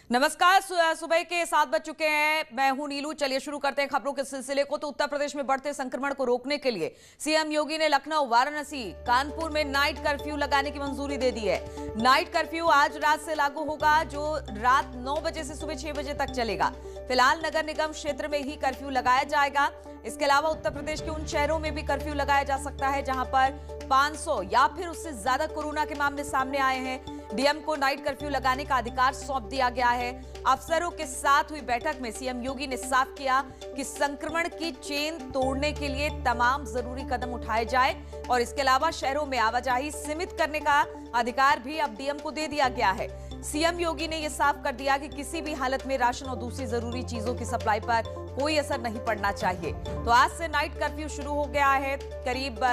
नमस्कार। सुबह के 7 बज चुके हैं। मैं हूं नीलू। चलिए शुरू करते हैं खबरों के सिलसिले को। तो उत्तर प्रदेश में बढ़ते संक्रमण को रोकने के लिए सीएम योगी ने लखनऊ, वाराणसी, कानपुर में नाइट कर्फ्यू लगाने की मंजूरी दे दी है। नाइट कर्फ्यू आज रात से लागू होगा, जो रात 9 बजे से सुबह 6 बजे तक चलेगा। फिलहाल नगर निगम क्षेत्र में ही कर्फ्यू लगाया जाएगा। इसके अलावा उत्तर प्रदेश के उन शहरों में भी कर्फ्यू लगाया जा सकता है जहां पर 500 या फिर उससे ज्यादा कोरोना के मामले सामने आए हैं। डीएम को नाइट कर्फ्यू लगाने का अधिकार सौंप दिया गया है। अफसरों के साथ हुई बैठक में सीएम योगी ने साफ किया कि संक्रमण की चेन तोड़ने के लिए तमाम जरूरी कदम उठाए जाए और इसके अलावा शहरों में आवाजाही सीमित करने का अधिकार भी अब डीएम को दे दिया गया है। सीएम योगी ने यह साफ कर दिया कि किसी भी हालत में राशन और दूसरी जरूरी चीजों की सप्लाई पर कोई असर नहीं पड़ना चाहिए। तो आज से नाइट कर्फ्यू शुरू हो गया है। करीब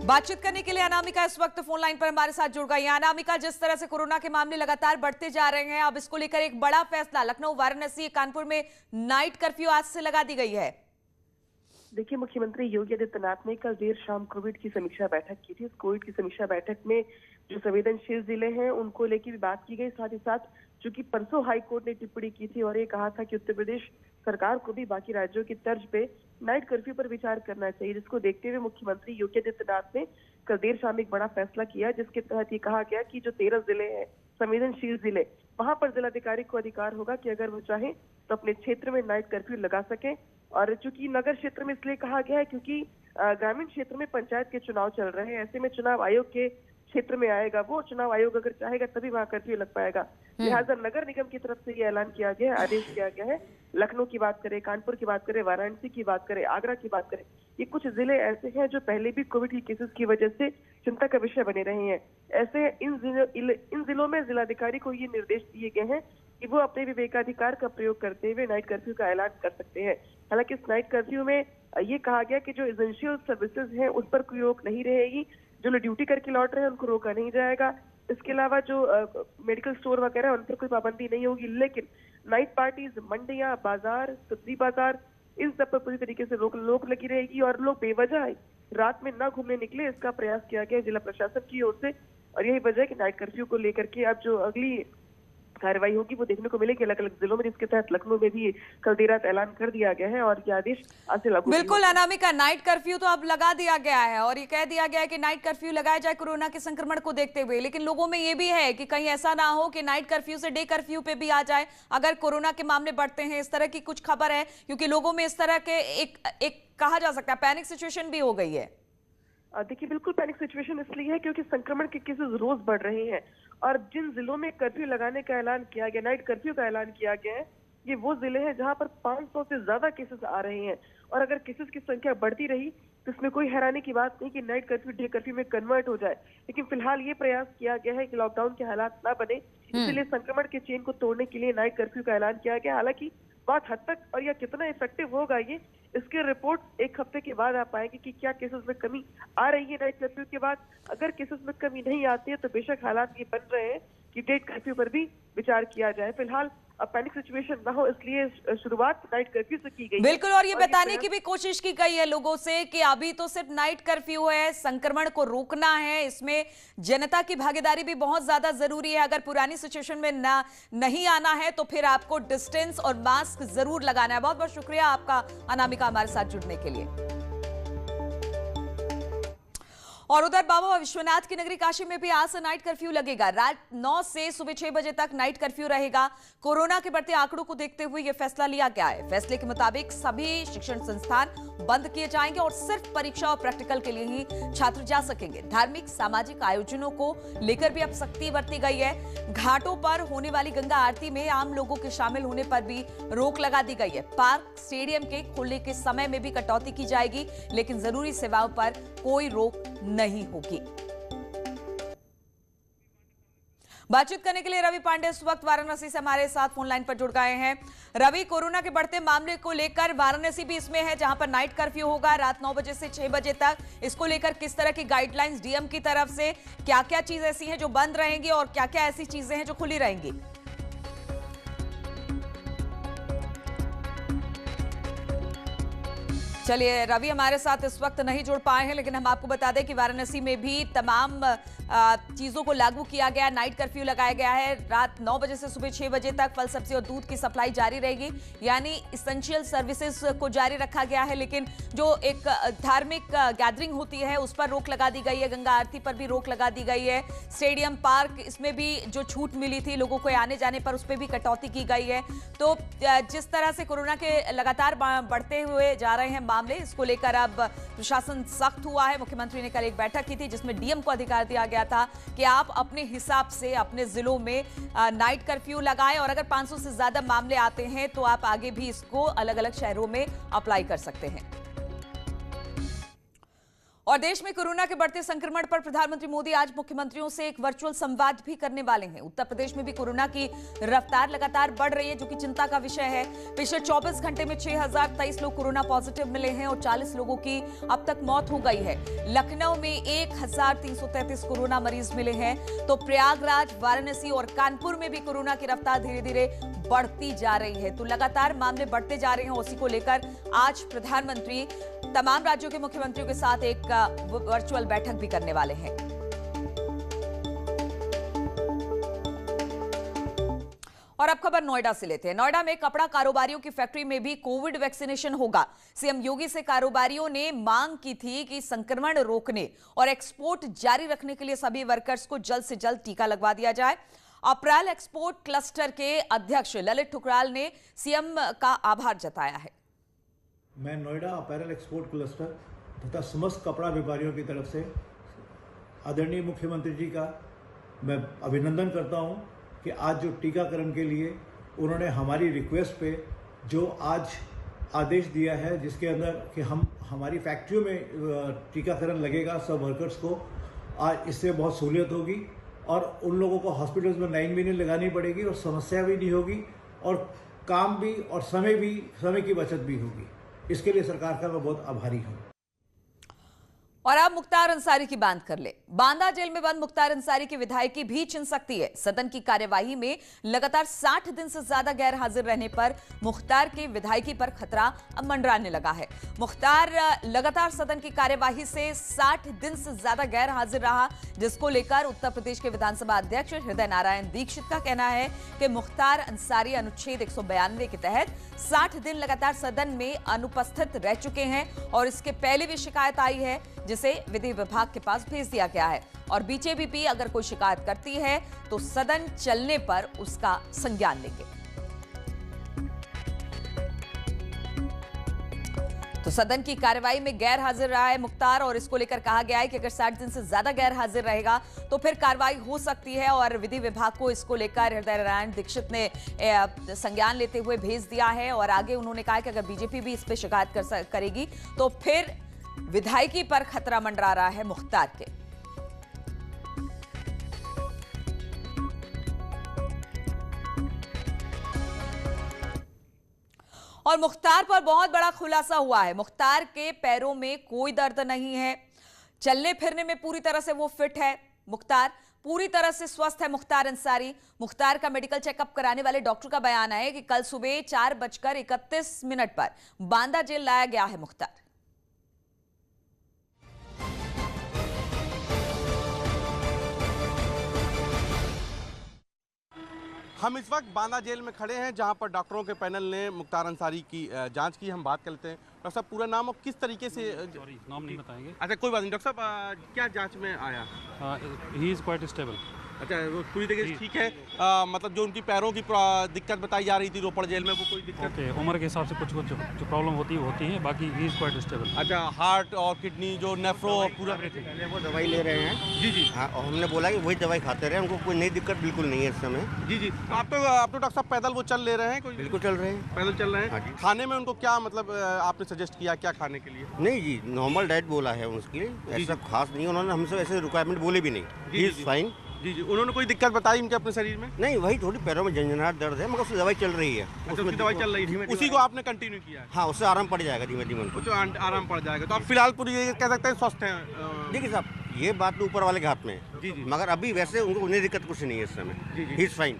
बातचीत करने के लिए अनामिका इस वक्त फोन लाइन पर हमारे साथ जुड़ गई है। अनामिका, जिस तरह से कोरोना के मामले लगातार बढ़ते जा रहे हैं, अब इसको लेकर एक बड़ा फैसला लखनऊ, वाराणसी, कानपुर में नाइट कर्फ्यू आज से लगा दी गई है। देखिए, मुख्यमंत्री योगी आदित्यनाथ ने कल देर शाम कोविड की समीक्षा बैठक की थी। इस कोविड की समीक्षा बैठक में जो संवेदनशील जिले हैं उनको लेकर भी बात की गई। साथ ही साथ चूंकि परसों हाई कोर्ट ने टिप्पणी की थी और ये कहा था कि उत्तर प्रदेश सरकार को भी बाकी राज्यों की तर्ज पे नाइट कर्फ्यू पर विचार करना चाहिए, जिसको देखते हुए मुख्यमंत्री योगी आदित्यनाथ ने कल देर शाम एक बड़ा फैसला किया, जिसके तहत ये कहा गया कि जो 13 जिले हैं संवेदनशील जिले, वहां पर जिलाधिकारी को अधिकार होगा कि अगर वो चाहे तो अपने क्षेत्र में नाइट कर्फ्यू लगा सके। और चूंकि नगर क्षेत्र में इसलिए कहा गया है क्योंकि ग्रामीण क्षेत्र में पंचायत के चुनाव चल रहे हैं, ऐसे में चुनाव आयोग के क्षेत्र में आएगा, वो चुनाव आयोग अगर चाहेगा तभी वहां कर्फ्यू लग पाएगा। लिहाजा नगर निगम की तरफ से ये ऐलान किया गया है, आदेश किया गया है। लखनऊ की बात करें, कानपुर की बात करें, वाराणसी की बात करें, आगरा की बात करें, ये कुछ जिले ऐसे हैं जो पहले भी कोविड की केसेस की वजह से चिंता का विषय बने रहे हैं। ऐसे इन जिलों में जिलाधिकारी को ये निर्देश दिए गए हैं कि वो अपने विवेकाधिकार का प्रयोग करते हुए नाइट कर्फ्यू का ऐलान कर सकते हैं। हालांकि इस नाइट कर्फ्यू में ये कहा गया कि जो एसेंशियल सर्विसेज हैं उस पर कोई रोक नहीं रहेगी, जो लोग ड्यूटी करके लौट रहे हैं उनको रोका नहीं जाएगा। इसके अलावा जो मेडिकल स्टोर वगैरह उन पर कोई पाबंदी नहीं होगी, लेकिन नाइट पार्टीज, मंडियां, बाजार, सब्जी बाजार, इन सब पर पूरी तरीके से रोक लगी रहेगी और लोग बेवजह रात में न घूमने निकले, इसका प्रयास किया गया जिला प्रशासन की ओर से। और यही वजह है कि नाइट कर्फ्यू को लेकर के अब जो अगली कार्रवाई होगी वो देखने को मिलेगी अलग अलग जिलों में, जिसके तहत लखनऊ में भी कल देर रात ऐलान कर दिया गया है और ये आदेश आज से लागू। बिल्कुल अनामिका, नाइट कर्फ्यू तो अब लगा दिया गया है और ये कह दिया गया है कि नाइट कर्फ्यू लगाया जाए कोरोना के संक्रमण को देखते हुए, लेकिन लोगों में ये भी है कि कहीं ऐसा ना हो कि नाइट कर्फ्यू से डे कर्फ्यू पे भी आ जाए अगर कोरोना के मामले बढ़ते हैं। इस तरह की कुछ खबर है क्योंकि लोगों में इस तरह के एक कहा जा सकता है पैनिक सिचुएशन भी हो गई है। देखिए, बिल्कुल पैनिक सिचुएशन इसलिए है क्योंकि संक्रमण के केसेस रोज बढ़ रहे हैं और जिन जिलों में कर्फ्यू लगाने का ऐलान किया गया, नाइट कर्फ्यू का ऐलान किया गया है, ये वो जिले हैं जहां पर 500 से ज्यादा केसेस आ रहे हैं। और अगर केसेस की संख्या बढ़ती रही तो इसमें कोई हैरानी की बात नहीं कि नाइट कर्फ्यू डे कर्फ्यू में कन्वर्ट हो जाए। लेकिन फिलहाल ये प्रयास किया गया है कि लॉकडाउन के हालात ना बने, इसलिए संक्रमण के चेन को तोड़ने के लिए नाइट कर्फ्यू का ऐलान किया गया। हालांकि बात हद तक और यह कितना इफेक्टिव होगा ये इसके रिपोर्ट एक हफ्ते के बाद आ पाएंगे कि क्या केसेस में कमी आ रही है नाइट कर्फ्यू के बाद। अगर केसेस में कमी नहीं आती है तो बेशक हालात ये बन रहे हैं कि डे कर्फ्यू पर भी विचार किया जाए। फिलहाल अब पैनिक सिचुएशन ना हो इसलिए शुरुआत नाइट कर्फ्यू से की गई। बिल्कुल, और ये बताने की भी कोशिश की गई है लोगों से कि अभी तो सिर्फ नाइट कर्फ्यू है, संक्रमण को रोकना है, इसमें जनता की भागीदारी भी बहुत ज्यादा जरूरी है। अगर पुरानी सिचुएशन में नहीं आना है तो फिर आपको डिस्टेंस और मास्क जरूर लगाना है। बहुत बहुत शुक्रिया आपका अनामिका हमारे साथ जुड़ने के लिए। और उधर बाबा विश्वनाथ की नगरी काशी में भी आज से नाइट कर्फ्यू लगेगा। रात 9 से सुबह 6 बजे तक नाइट कर्फ्यू रहेगा। कोरोना के बढ़ते आंकड़ों को देखते हुए यह फैसला लिया गया है। फैसले के मुताबिक सभी शिक्षण संस्थान बंद किए जाएंगे और सिर्फ परीक्षा और प्रैक्टिकल के लिए ही छात्र जा सकेंगे। धार्मिक सामाजिक आयोजनों को लेकर भी अब सख्ती बरती गई है। घाटों पर होने वाली गंगा आरती में आम लोगों के शामिल होने पर भी रोक लगा दी गई है। पार्क, स्टेडियम के खुलने के समय में भी कटौती की जाएगी, लेकिन जरूरी सेवाओं पर कोई रोक नहीं होगी। बातचीत करने के लिए रवि पांडे इस वक्त वाराणसी से हमारे साथ फोन लाइन पर जुड़ गए हैं। रवि, कोरोना के बढ़ते मामले को लेकर वाराणसी भी इसमें है जहां पर नाइट कर्फ्यू होगा रात 9 बजे से 6 बजे तक। इसको लेकर किस तरह की गाइडलाइंस डीएम की तरफ से, क्या क्या चीज ऐसी हैं जो बंद रहेंगी और क्या क्या ऐसी चीजें हैं जो खुली रहेंगी? चलिए, रवि हमारे साथ इस वक्त नहीं जुड़ पाए हैं, लेकिन हम आपको बता दें कि वाराणसी में भी तमाम चीजों को लागू किया गया, नाइट कर्फ्यू लगाया गया है। रात 9 बजे से सुबह 6 बजे तक फल सब्जी और दूध की सप्लाई जारी रहेगी, यानी इसेंशियल सर्विसेज को जारी रखा गया है। लेकिन जो एक धार्मिक गैदरिंग होती है उस पर रोक लगा दी गई है, गंगा आरती पर भी रोक लगा दी गई है, स्टेडियम पार्क इसमें भी जो छूट मिली थी लोगों को आने जाने पर उस पर भी कटौती की गई है। तो जिस तरह से कोरोना के लगातार बढ़ते हुए जा रहे हैं मामले, इसको लेकर अब प्रशासन सख्त हुआ है। मुख्यमंत्री ने कल एक बैठक की थी जिसमें डीएम को अधिकार दिया गया था कि आप अपने हिसाब से अपने जिलों में नाइट कर्फ्यू लगाएं और अगर 500 से ज्यादा मामले आते हैं तो आप आगे भी इसको अलग अलग शहरों में अप्लाई कर सकते हैं। और देश में कोरोना के बढ़ते संक्रमण पर प्रधानमंत्री मोदी आज मुख्यमंत्रियों से एक वर्चुअल संवाद भी करने वाले हैं। उत्तर प्रदेश में भी कोरोना की रफ्तार लगातार बढ़ रही है, जो कि चिंता का विषय है। पिछले 24 घंटे में 6023 लोग कोरोना पॉजिटिव मिले हैं और 40 लोगों की अब तक मौत हो गई है। लखनऊ में 1333 कोरोना मरीज मिले हैं, तो प्रयागराज, वाराणसी और कानपुर में भी कोरोना की रफ्तार धीरे धीरे बढ़ती जा रही है। तो लगातार मामले बढ़ते जा रहे हैं। उसी को लेकर आज प्रधानमंत्री तमाम राज्यों के मुख्यमंत्रियों के साथ एक वर्चुअल बैठक भी करने वाले हैं। और अब खबर नोएडा से लेते हैं। नोएडा में कपड़ा कारोबारियों की फैक्ट्री में भी कोविड वैक्सीनेशन होगा। सीएम योगी से कारोबारियों ने मांग की थी कि संक्रमण रोकने और एक्सपोर्ट जारी रखने के लिए सभी वर्कर्स को जल्द से जल्द टीका लगवा दिया जाए। अप्रैल एक्सपोर्ट क्लस्टर के अध्यक्ष ललित ठुकराल ने सीएम का आभार जताया है। मैं नोएडा अपैरल एक्सपोर्ट क्लस्टर तथा समस्त कपड़ा व्यापारियों की तरफ से आदरणीय मुख्यमंत्री जी का मैं अभिनंदन करता हूं कि आज जो टीकाकरण के लिए उन्होंने हमारी रिक्वेस्ट पे जो आज आदेश दिया है, जिसके अंदर कि हमारी फैक्ट्रियों में टीकाकरण लगेगा सब वर्कर्स को, आज इससे बहुत सहूलियत होगी और उन लोगों को हॉस्पिटल्स में लाइन भी नहीं लगानी पड़ेगी और समस्या भी नहीं होगी और काम भी और समय की बचत भी होगी। इसके लिए सरकार का मैं बहुत आभारी हूं। और अब मुख्तार अंसारी की बात कर ले। बांदा जेल में बंद मुख्तार अंसारी की विधायकी भी छिन सकती है। सदन की कार्यवाही में लगातार 60 दिन से ज्यादा गैर हाजिर रहने पर मुख्तार की विधायकी पर खतरा अब मंडराने लगा है। मुख्तार लगातार सदन की कार्यवाही से 60 दिन से ज्यादा गैर हाजिर रहा, जिसको लेकर उत्तर प्रदेश के विधानसभा अध्यक्ष हृदय नारायण दीक्षित का कहना है कि मुख्तार अंसारी अनुच्छेद 192 के तहत 60 दिन लगातार सदन में अनुपस्थित रह चुके हैं और इसके पहले भी शिकायत आई है, जिसे विधि विभाग के पास भेज दिया गया है। और बीजेपी अगर कोई शिकायत करती है तो सदन चलने पर उसका संज्ञान लेंगे। तो सदन की कार्यवाही में गैर हाजिर रहा है मुख्तार और इसको लेकर कहा गया है कि अगर 60 दिन से ज्यादा गैर हाजिर रहेगा तो फिर कार्रवाई हो सकती है। और विधि विभाग को इसको लेकर हृदय नारायण दीक्षित ने संज्ञान लेते हुए भेज दिया है। और आगे उन्होंने कहा कि अगर बीजेपी भी इस पर शिकायत करेगी तो फिर विधायकी पर खतरा मंडरा रहा है मुख्तार के। और मुख्तार पर बहुत बड़ा खुलासा हुआ है। मुख्तार के पैरों में कोई दर्द नहीं है, चलने फिरने में पूरी तरह से वो फिट है। मुख्तार पूरी तरह से स्वस्थ है। मुख्तार अंसारी, मुख्तार का मेडिकल चेकअप कराने वाले डॉक्टर का बयान है कि कल सुबह 4:31 पर बांदा जेल लाया गया है मुख्तार। हम इस वक्त बांदा जेल में खड़े हैं, जहां पर डॉक्टरों के पैनल ने मुख्तार अंसारी की जांच की। हम बात कर लेते हैं। डॉक्टर साहब, पूरा नाम और किस तरीके से? सॉरी, नाम नहीं बताएंगे। अच्छा, कोई बात नहीं। डॉक्टर साहब, क्या जांच में आया? He is quite stable. अच्छा, वो पूरी तरीके से ठीक है। मतलब जो उनकी पैरों की दिक्कत बताई जा रही थी रोपड़ जेल में, वो कोई दिक्कत? ओके, उम्र के हिसाब से कुछ जो प्रॉब्लम होती है, बाकी ही इज़ क्वाइट स्टेबल। अच्छा, हार्ट और किडनी जो नेफ्रो पूरा वो दवाई ले रहे हैं। जी जी। हाँ, और हमने बोला कि वही दवाई खाते रहे, उनको कोई नई दिक्कत बिल्कुल नहीं है इस समय। जी जी। तो आप तो डॉक्टर साहब पैदल वो चल ले रहे हैं? कोई बिल्कुल चल रहे हैं, पैदल चल रहे हैं। हाँ जी। खाने में उनको क्या मतलब आपने सजेस्ट किया, क्या खाने के लिए? नहीं जी, नॉर्मल डाइट बोला है उसके लिए, ऐसा खास नहीं। उन्होंने हमसे ऐसे रिक्वायरमेंट बोले भी नहीं। He is fine. जी जी। उन्होंने कोई दिक्कत बताई इनके अपने शरीर में? नहीं, वही थोड़ी पैरों में झंझनाहट दर्द है, मगर उसकी दवाई चल रही है। अच्छा, उसकी दवाई चल रही है, उसी को आपने कंटिन्यू किया है? हाँ, उससे आराम पड़ जाएगा धीमे धीमे उनको। आराम पड़ जाएगा। तो आप फिलहाल पूरी कह सकते हैं स्वस्थ हैं? देखिए साहब, ये बात तो ऊपर वाले के हाथ में है। मगर अभी वैसे उनको उन्हें दिक्कत कुछ नहीं है इस समय। ही इज फाइन।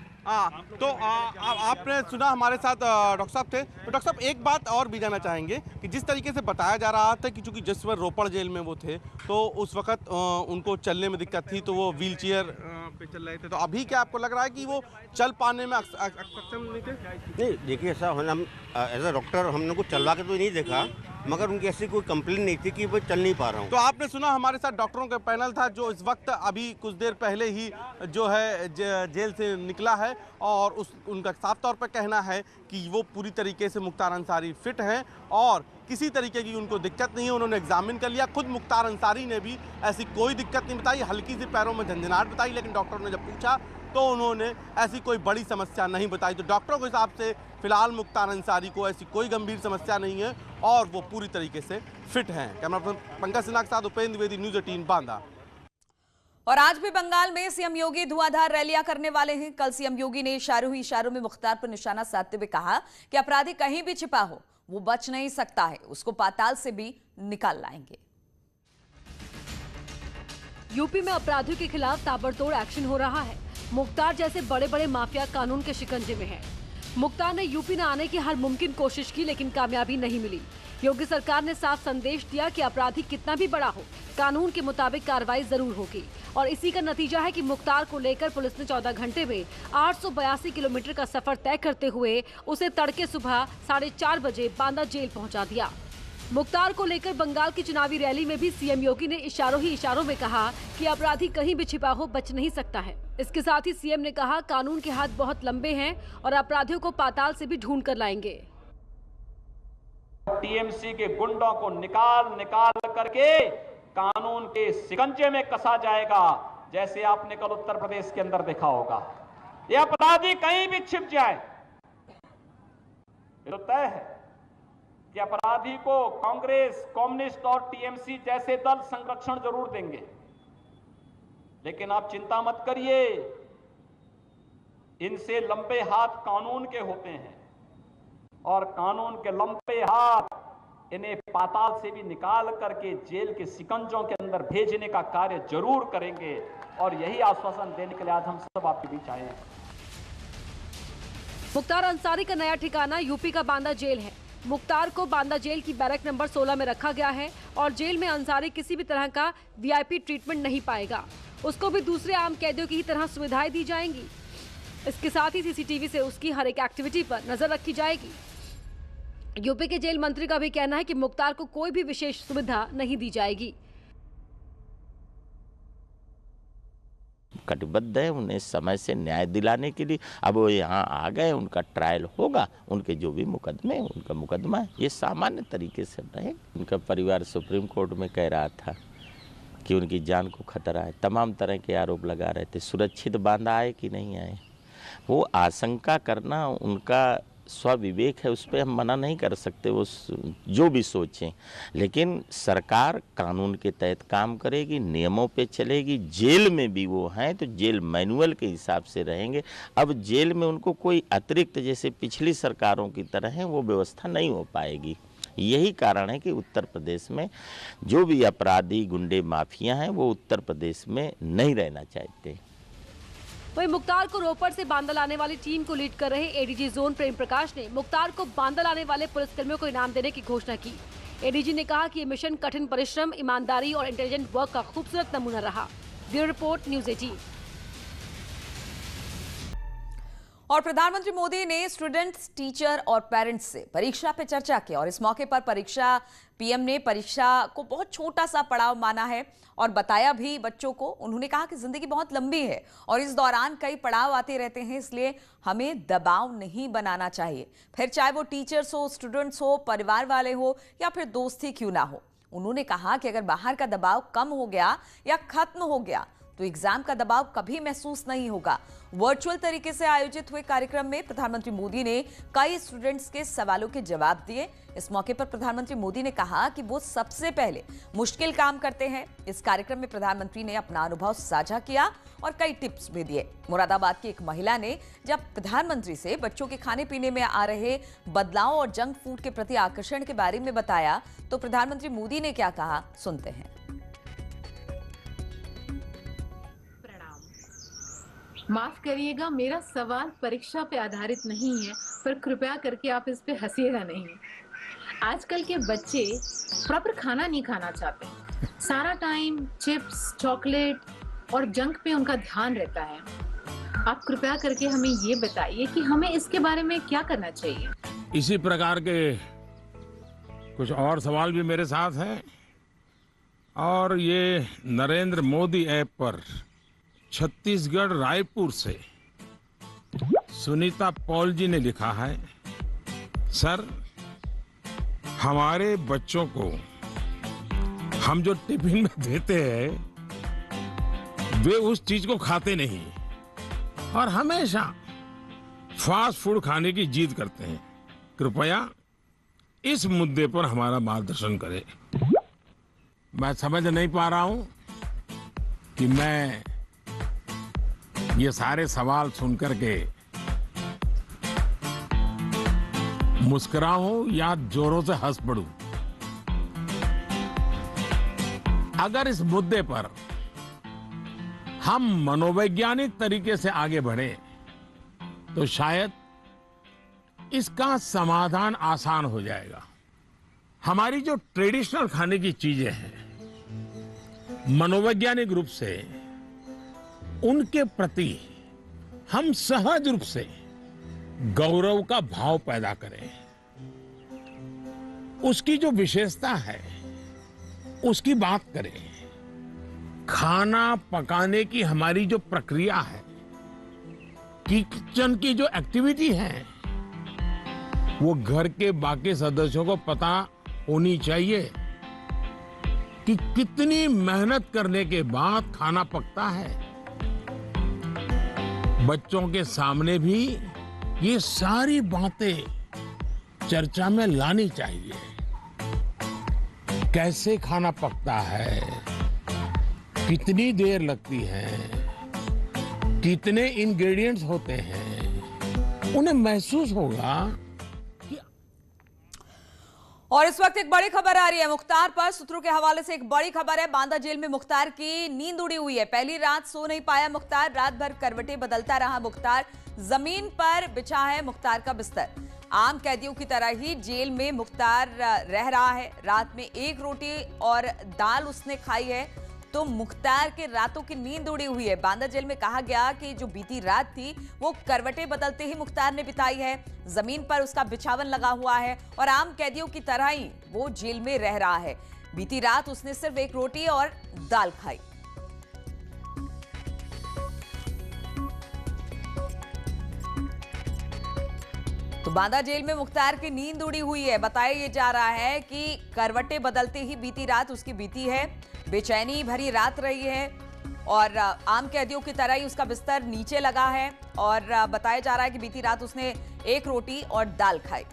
तो आपने सुना हमारे साथ डॉक्टर साहब थे, तो डॉक्टर साहब एक बात और भी जानना चाहेंगे कि जिस तरीके से बताया जा रहा था कि चूंकि जिस वक्त रोपड़ जेल में वो थे तो उस वक्त उनको चलने में दिक्कत थी, तो वो व्हील चेयर पे चल रहे थे, तो अभी क्या आपको लग रहा है कि वो चल पाने में सक्षम नहीं थे? नहीं, देखिए ऐसा हम एज ए डॉक्टर हमने कुछ चलवा के तो नहीं देखा, मगर उनकी ऐसी कोई कंप्लेन नहीं थी कि वो चल नहीं पा रहा हूँ। तो आपने सुना हमारे साथ डॉक्टरों का पैनल था जो इस वक्त अभी कुछ देर पहले ही जो है जेल से निकला है, और उनका साफ तौर पर कहना है कि वो पूरी तरीके से मुख्तार अंसारी फिट हैं और किसी तरीके की उनको दिक्कत नहीं है। उन्होंने एग्जामिन कर लिया। खुद मुख्तार अंसारी ने भी ऐसी कोई दिक्कत नहीं बताई, हल्की सी पैरों में झंझनाहट बताई, लेकिन डॉक्टरों ने जब पूछा तो उन्होंने ऐसी कोई बड़ी समस्या नहीं बताई। तो डॉक्टरों के हिसाब से फिलहाल मुख्तार अंसारी को ऐसी कोई गंभीर समस्या नहीं है और वो पूरी तरीके से फिट हैं। कैमरा पर्सन पंकज सिन्हा के साथ उपेंद्र द्विवेदी, न्यूज़ 18 बांदा। और आज भी बंगाल में सीएम योगी धुआंधार रैलियां करने वाले हैं। कल सीएम योगी ने इशारों ही इशारों में मुख्तार पर निशाना साधते हुए कहा कि अपराधी कहीं भी छिपा हो वो बच नहीं सकता है, उसको पाताल से भी निकाल लाएंगे। यूपी में अपराधियों के खिलाफ ताबड़तोड़ एक्शन हो रहा है। मुख्तार जैसे बड़े बड़े माफिया कानून के शिकंजे में हैं। मुख्तार ने यूपी न आने की हर मुमकिन कोशिश की, लेकिन कामयाबी नहीं मिली। योगी सरकार ने साफ संदेश दिया कि अपराधी कितना भी बड़ा हो, कानून के मुताबिक कार्रवाई जरूर होगी। और इसी का नतीजा है कि मुख्तार को लेकर पुलिस ने 14 घंटे में 882 किलोमीटर का सफर तय करते हुए उसे तड़के सुबह 4:30 बजे बांदा जेल पहुंचा दिया। मुख्तार को लेकर बंगाल की चुनावी रैली में भी सीएम योगी ने इशारों ही इशारों में कहा कि अपराधी कहीं भी छिपा हो बच नहीं सकता है। इसके साथ ही सीएम ने कहा कानून के हाथ बहुत लंबे हैं और अपराधियों को पाताल से भी ढूंढ कर लाएंगे। टीएमसी के गुंडों को निकाल करके कानून के शिकंजे में कसा जाएगा, जैसे आपने कल उत्तर प्रदेश के अंदर देखा होगा। ये अपराधी कहीं भी छिप जाए, ये तो तय है कि अपराधी को कांग्रेस, कम्युनिस्ट और टीएमसी जैसे दल संरक्षण जरूर देंगे। लेकिन आप चिंता मत करिए, इनसे लंबे हाथ कानून के होते हैं और कानून के लंबे हाथ इन्हें पाताल से भी निकाल करके जेल के शिकंजों के अंदर भेजने का कार्य जरूर करेंगे। और यही आश्वासन देने के लिए आज हम सब आपके बीच आए हैं। मुख्तार अंसारी का नया ठिकाना यूपी का बांदा जेल है। मुख्तार को बांदा जेल की बैरक नंबर 16 में रखा गया है और जेल में अंसारी किसी भी तरह का वीआईपी ट्रीटमेंट नहीं पाएगा। उसको भी दूसरे आम कैदियों की ही तरह सुविधाएं दी जाएंगी। इसके साथ ही सीसीटीवी से उसकी हर एक एक्टिविटी पर नजर रखी जाएगी। यूपी के जेल मंत्री का भी कहना है कि मुख्तार को कोई भी विशेष सुविधा नहीं दी जाएगी। कटिबद्ध है उन्हें समय से न्याय दिलाने के लिए। अब वो यहाँ आ गए, उनका ट्रायल होगा, उनके जो भी मुकदमे उनका मुकदमा है, ये सामान्य तरीके से रहे। उनका परिवार सुप्रीम कोर्ट में कह रहा था कि उनकी जान को खतरा है, तमाम तरह के आरोप लगा रहे थे। सुरक्षित बांदा आए कि नहीं आए, वो आशंका करना उनका स्वविवेक है, उस पर हम मना नहीं कर सकते, वो जो भी सोचें। लेकिन सरकार कानून के तहत काम करेगी, नियमों पे चलेगी। जेल में भी वो हैं तो जेल मैनुअल के हिसाब से रहेंगे। अब जेल में उनको कोई अतिरिक्त जैसे पिछली सरकारों की तरह है वो व्यवस्था नहीं हो पाएगी। यही कारण है कि उत्तर प्रदेश में जो भी अपराधी गुंडे माफिया हैं वो उत्तर प्रदेश में नहीं रहना चाहते। वहीं मुख्तार को रोपड़ से बांदा लाने वाली टीम को लीड कर रहे एडीजी जोन प्रेम प्रकाश ने मुख्तार को बांदा लाने वाले पुलिसकर्मियों को इनाम देने की घोषणा की। एडीजी ने कहा कि ये मिशन कठिन परिश्रम, ईमानदारी और इंटेलिजेंट वर्क का खूबसूरत नमूना रहा। Bureau report, news 18। और प्रधानमंत्री मोदी ने स्टूडेंट्स, टीचर और पेरेंट्स से परीक्षा पे चर्चा की और इस मौके पर पीएम ने परीक्षा को बहुत छोटा सा पड़ाव माना है और बताया भी बच्चों को। उन्होंने कहा कि जिंदगी बहुत लंबी है और इस दौरान कई पड़ाव आते रहते हैं, इसलिए हमें दबाव नहीं बनाना चाहिए, फिर चाहे वो टीचर्स हो, स्टूडेंट्स हो, परिवार वाले हो या फिर दोस्त ही क्यों ना हो। उन्होंने कहा कि अगर बाहर का दबाव कम हो गया या खत्म हो गया तो एग्जाम का दबाव कभी महसूस नहीं होगा। वर्चुअल तरीके से आयोजित हुए कार्यक्रम में प्रधानमंत्री मोदी ने कई स्टूडेंट्स के सवालों के जवाब दिए। इस मौके पर प्रधानमंत्री मोदी ने कहा कि वो सबसे पहले मुश्किल काम करते हैं। इस कार्यक्रम में प्रधानमंत्री ने अपना अनुभव साझा किया और कई टिप्स भी दिए। मुरादाबाद की एक महिला ने जब प्रधानमंत्री से बच्चों के खाने पीने में आ रहे बदलाव और जंक फूड के प्रति आकर्षण के बारे में बताया तो प्रधानमंत्री मोदी ने क्या कहा, सुनते हैं। माफ करिएगा, मेरा सवाल परीक्षा पे आधारित नहीं है, पर कृपया करके आप इस पे हंसिएगा नहीं। आजकल के बच्चे प्रॉपर खाना नहीं खाना चाहते, सारा टाइम चिप्स, चॉकलेट और जंक पे उनका ध्यान रहता है। आप कृपया करके हमें ये बताइए कि हमें इसके बारे में क्या करना चाहिए। इसी प्रकार के कुछ और सवाल भी मेरे साथ हैं, और ये नरेंद्र मोदी ऐप पर छत्तीसगढ़ रायपुर से सुनीता पॉल जी ने लिखा है, सर हमारे बच्चों को हम जो टिफिन में देते हैं वे उस चीज को खाते नहीं और हमेशा फास्ट फूड खाने की जिद करते हैं। कृपया इस मुद्दे पर हमारा मार्गदर्शन करें। मैं समझ नहीं पा रहा हूं कि मैं ये सारे सवाल सुनकर के मुस्कुराऊं या जोरों से हंस पड़ूं। अगर इस मुद्दे पर हम मनोवैज्ञानिक तरीके से आगे बढ़े तो शायद इसका समाधान आसान हो जाएगा। हमारी जो ट्रेडिशनल खाने की चीजें हैं, मनोवैज्ञानिक रूप से उनके प्रति हम सहज रूप से गौरव का भाव पैदा करें। उसकी जो विशेषता है उसकी बात करें। खाना पकाने की हमारी जो प्रक्रिया है, किचन की जो एक्टिविटी है, वो घर के बाकी सदस्यों को पता होनी चाहिए कि कितनी मेहनत करने के बाद खाना पकता है। बच्चों के सामने भी ये सारी बातें चर्चा में लानी चाहिए। कैसे खाना पकता है, कितनी देर लगती है, कितने इंग्रेडिएंट्स होते हैं, उन्हें महसूस होगा। और इस वक्त एक बड़ी खबर आ रही है मुख्तार पर। सूत्रों के हवाले से एक बड़ी खबर है, बांदा जेल में मुख्तार की नींद उड़ी हुई है। पहली रात सो नहीं पाया मुख्तार, रात भर करवटें बदलता रहा मुख्तार। जमीन पर बिछा है मुख्तार का बिस्तर। आम कैदियों की तरह ही जेल में मुख्तार रह रहा है। रात में एक रोटी और दाल उसने खाई है, तो मुख्तार के रातों की नींद उड़ी हुई है। बांदा जेल में कहा गया कि जो बीती रात थी वो करवटें बदलते ही मुख्तार ने बिताई है। जमीन पर उसका बिछावन लगा हुआ है और आम कैदियों की तरह ही वो जेल में रह रहा है। बीती रात उसने सिर्फ एक रोटी और दाल खाई। तो बांदा जेल में मुख्तार की नींद उड़ी हुई है। बताया ये जा रहा है कि करवटें बदलते ही बीती रात उसकी बीती है। बेचैनी भरी रात रही है और आम कैदियों की तरह ही उसका बिस्तर नीचे लगा है। और बताया जा रहा है कि बीती रात उसने एक रोटी और दाल खाई।